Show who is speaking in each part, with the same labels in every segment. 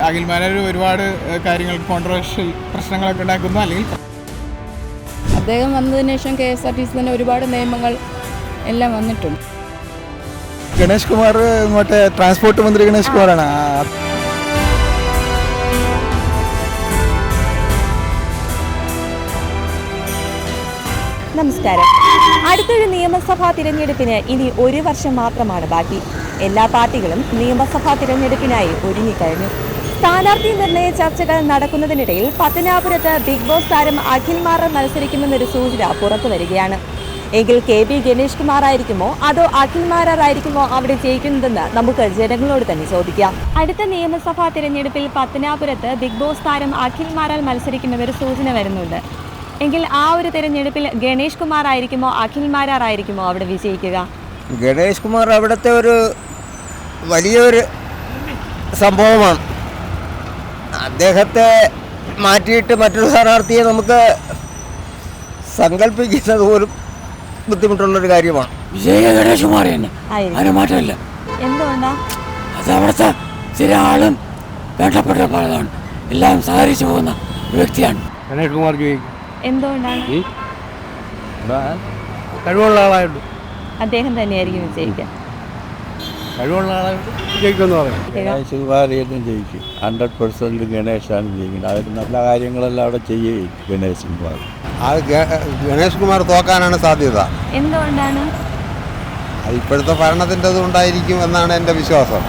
Speaker 1: അഖിൽമാരാർ ഒരുപാട് കാര്യങ്ങൾ കോൺട്രവേഴ്ഷ്യൽ പ്രശ്നങ്ങളൊക്കെ ഉണ്ടാക്കുന്നു. അല്ലെങ്കിൽ
Speaker 2: അദ്ദേഹം വന്നതിന് ശേഷം KSRTC തന്നെ ഒരുപാട് നിയമങ്ങൾ എല്ലാം വന്നിട്ടുണ്ട്.
Speaker 3: ഗണേഷ് കുമാർ മറ്റേ ട്രാൻസ്പോർട്ട് മന്ത്രി ഗണേഷ് കുമാറാണ്.
Speaker 4: നമസ്കാരം. അടുത്തൊരു നിയമസഭാ തിരഞ്ഞെടുപ്പിന് ഇനി 1 വർഷം മാത്രമാണ് ബാക്കി. എല്ലാ പാർട്ടികളും നിയമസഭാ തിരഞ്ഞെടുപ്പിനായി ഒരുങ്ങിക്കഴിഞ്ഞു. സ്ഥാനാർത്ഥി നിർണയ ചർച്ചകൾ നടക്കുന്നതിനിടയിൽ പത്തനാപുരത്ത് ബിഗ് ബോസ് താരം അഖിൽ മാരാർ മത്സരിക്കുമെന്നൊരു സൂചന പുറത്തു വരികയാണ്. എങ്കിൽ KB ഗണേഷ് കുമാർ ആയിരിക്കുമോ അതോ അഖിൽ മാരാർ ആയിരിക്കുമോ അവിടെ ജയിക്കുന്നതെന്ന് നമുക്ക് ജനങ്ങളോട് തന്നെ ചോദിക്കാം. അടുത്ത നിയമസഭാ തിരഞ്ഞെടുപ്പിൽ പത്തനാപുരത്ത് ബിഗ് ബോസ് താരം അഖിൽ മാരാർ മത്സരിക്കുമെന്നൊരു സൂചന വരുന്നുണ്ട്. എങ്കിൽ ആ ഒരു തിരഞ്ഞെടുപ്പിൽ ഗണേഷ് കുമാർ ആയിരിക്കുമോ അഖിൽ മാരാർ ആയിരിക്കുമോ അവിടെ വിജയിക്കുക?
Speaker 5: ഗണേഷ് കുമാർ അവിടുത്തെ ഒരു വലിയൊരു സംഭവമാണ്. അദ്ദേഹത്തെ മാറ്റിയിട്ട് മറ്റൊരു സ്ഥാനാർത്ഥിയെ നമുക്ക് സങ്കല്പിക്കുന്നത് പോലും ബുദ്ധിമുട്ടുള്ളൊരു കാര്യമാണ്.
Speaker 6: ഗണേഷ് കുമാർ തന്നെ, അതിന് മാറ്റമില്ല.
Speaker 4: എന്തുകൊണ്ടാ?
Speaker 6: അത് അവിടുത്തെ ചില ആളും വേണ്ടപ്പെട്ട ആളാണ്, എല്ലാം സഹകരിച്ചു പോകുന്ന ഒരു വ്യക്തിയാണ്
Speaker 3: ഗണേഷ് കുമാർ ജയിക്കും.
Speaker 4: എന്തുകൊണ്ടാണ്?
Speaker 3: കഴിവുള്ള ആളായിട്ട്
Speaker 4: അദ്ദേഹം തന്നെയായിരിക്കും വിജയിക്കുക.
Speaker 3: കഴിവുള്ള ആളായിട്ട് ജയിക്കുമെന്ന് പറയും.
Speaker 7: ഗണേഷ് കുമാർ ജയിക്കും. 100% ഗണേശാണ് ജയിക്കുന്നത്. അവർ നല്ല കാര്യങ്ങളെല്ലാം അവിടെ ചെയ്യുകയും ഗണേഷ് കുമാർ.
Speaker 8: ഗണേഷ് കുമാർ തോക്കാനാണ് സാധ്യത.
Speaker 4: എന്തുകൊണ്ടാണ്?
Speaker 8: ഇപ്പോഴത്തെ ഭരണത്തിൻ്റെ ഉണ്ടായിരിക്കും എന്നാണ് എൻ്റെ വിശ്വാസം.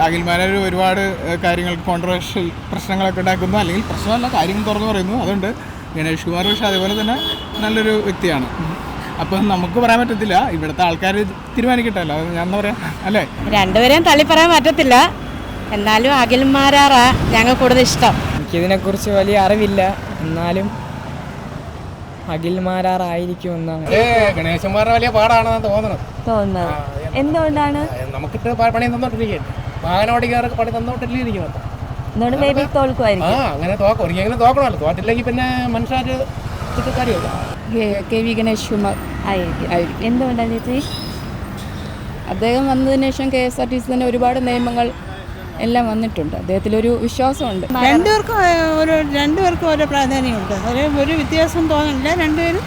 Speaker 1: അഖിൽമാരാർ ഒരുപാട് കാര്യങ്ങൾ കോൺട്രവേഴ്ഷ്യൽ പ്രശ്നങ്ങളൊക്കെ ഉണ്ടാക്കുന്നു. അല്ലെങ്കിൽ പ്രശ്നമല്ല, കാര്യങ്ങൾ തുറന്നു പറയുന്നു. അതുകൊണ്ട് ഗണേഷ് കുമാർ പക്ഷേ അതേപോലെ തന്നെ നല്ലൊരു വ്യക്തിയാണ്. അപ്പം നമുക്ക് പറയാൻ പറ്റത്തില്ല, ഇവിടുത്തെ ആൾക്കാർ തീരുമാനിക്കട്ടല്ലോ. ഞാൻ എന്താ പറയാ, അല്ലേ?
Speaker 2: രണ്ടുപേരെയും തള്ളി പറയാൻ പറ്റത്തില്ല. എന്നാലും അഖിൽ മാരാറാ ഞങ്ങൾ കൂടുതൽ ഇഷ്ടം.
Speaker 9: എനിക്കിതിനെക്കുറിച്ച് വലിയ അറിവില്ല, എന്നാലും അഖിൽ മാരാർ ആയിരിക്കും എന്നാണ്.
Speaker 3: ഗണേഷ് കുമാർ വലിയ പാടാണെന്ന് തോന്നുന്നത്.
Speaker 4: എന്തുകൊണ്ടാണ്?
Speaker 3: നമുക്കിട്ട് പണി തന്നോട്ടിരിക്കും, വാഹനോടിക്കാർക്ക് പണി തന്നോട്ടിരിക്കുന്നത്.
Speaker 4: എന്തുകൊണ്ട് ബേബി തോൽക്കുമായിരിക്കും?
Speaker 3: അങ്ങനെ ഒരിക്കലും തോക്കണമല്ലോ. തോറ്റില്ലെങ്കിൽ പിന്നെ മനുഷ്യർ കാര്യമില്ല.
Speaker 2: KB ഗണേഷ് കുമാർ
Speaker 4: ആയിരിക്കും. എന്തുകൊണ്ടാണ് ചേച്ചി?
Speaker 2: അദ്ദേഹം വന്നതിന് ശേഷം KSRTC തന്നെ ഒരുപാട് നിയമങ്ങൾ എല്ലാം വന്നിട്ടുണ്ട്. അദ്ദേഹത്തിലൊരു വിശ്വാസമുണ്ട്.
Speaker 10: രണ്ടുപേർക്കും ഓരോ പ്രാധാന്യമുണ്ട്. ഒരു വ്യത്യാസം തോന്നുന്നില്ല. രണ്ടുപേരും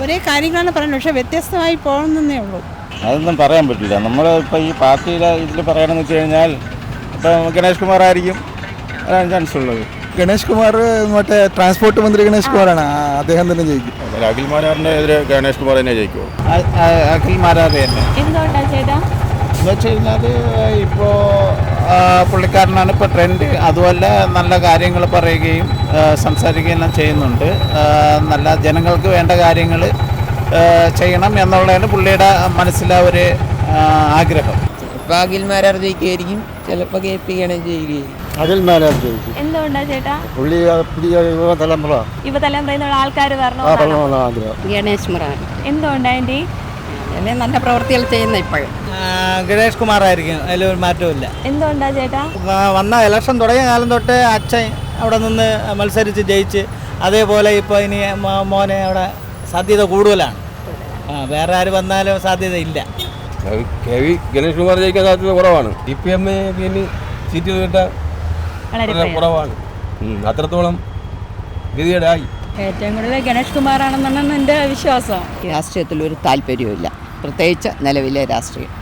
Speaker 10: ഒരേ കാര്യങ്ങളാണ് പറയുന്നത്, പക്ഷേ വ്യത്യസ്തമായി പോകുന്നതേ ഉള്ളൂ.
Speaker 7: അതൊന്നും പറയാൻ പറ്റില്ല. നമ്മൾ ഇപ്പോൾ ഈ പാർട്ടിയുടെ ഇതിൽ പറയണമെന്ന് വെച്ച് കഴിഞ്ഞാൽ ഇപ്പം ഗണേഷ് കുമാർ ആയിരിക്കും അതാണ് ചാൻസ് ഉള്ളത്.
Speaker 3: ഗണേഷ് കുമാർ മറ്റേ ട്രാൻസ്പോർട്ട് മന്ത്രി ഗണേഷ് കുമാറാണ്. അദ്ദേഹം തന്നെ ജയിക്കും.
Speaker 7: അഖിൽ മാരാറിൻ്റെ എതിരെ ഗണേഷ് കുമാർ തന്നെ ജയിക്കുമോ?
Speaker 5: അഖിൽ മാരാർ തന്നെ.
Speaker 4: എന്തുകൊണ്ടാണ് ചേട്ടാ?
Speaker 5: എന്ന് വെച്ച് കഴിഞ്ഞാൽ ഇപ്പോൾ പുള്ളിക്കാരനാണ് ഇപ്പോൾ ട്രെൻഡ്. അതുപോലെ നല്ല കാര്യങ്ങൾ പറയുകയും സംസാരിക്കുകയും എല്ലാം ചെയ്യുന്നുണ്ട്. നല്ല ജനങ്ങൾക്ക് വേണ്ട കാര്യങ്ങൾ ചെയ്യണം എന്നുള്ളതാണ് പുള്ളിയുടെ മനസ്സിലെ ഒരു ആഗ്രഹം.
Speaker 9: ചിലപ്പോൾ അഖിൽ മാരാർ ജയിക്കുമായിരിക്കും, ചിലപ്പോൾ KP ഗണേഷ് ജയിക്കുകയായിരിക്കും.
Speaker 3: അഖിൽ മാരാർ ജയിക്കും.
Speaker 4: എന്തുകൊണ്ടാണ് ചേട്ടാ?
Speaker 3: പുള്ളി പുതിയ
Speaker 4: യുവതലമുറയിൽ ആൾക്കാർ വരണോ?
Speaker 2: ഗണേഷ് കുമാർ.
Speaker 4: എന്തുകൊണ്ടാണ്?
Speaker 2: നല്ല പ്രവൃത്തികൾ ചെയ്യുന്ന ഇപ്പോഴും
Speaker 5: ഗണേഷ് കുമാർ ആയിരിക്കും, അതിലൊരു മാറ്റമില്ല.
Speaker 4: എന്തുകൊണ്ടാ ചേട്ടാ?
Speaker 5: വന്ന ഇലക്ഷൻ തുടങ്ങിയ കാലം തൊട്ട് അച്ഛൻ അവിടെ നിന്ന് മത്സരിച്ച് ജയിച്ച്, അതേപോലെ ഇപ്പോൾ ഇനി മോനെ അവിടെ സാധ്യത കൂടുതലാണ്. വേറെ ആര് വന്നാലും സാധ്യതയില്ല.
Speaker 7: ഗണേഷ് കുമാർ ജയിക്കാൻ സാധ്യത കുറവാണ്. CPM സീറ്റുകൾ കിട്ടാൻ കുറവാണ്. അത്രത്തോളം ഗതികേടായി.
Speaker 2: ഏറ്റവും കൂടുതൽ ഗണേഷ് കുമാറാണെന്നാണ് എൻ്റെ വിശ്വാസം.
Speaker 9: രാഷ്ട്രീയത്തിൽ ഒരു താല്പര്യമില്ല, പ്രത്യേകിച്ച് നിലവിലെ രാഷ്ട്രീയം.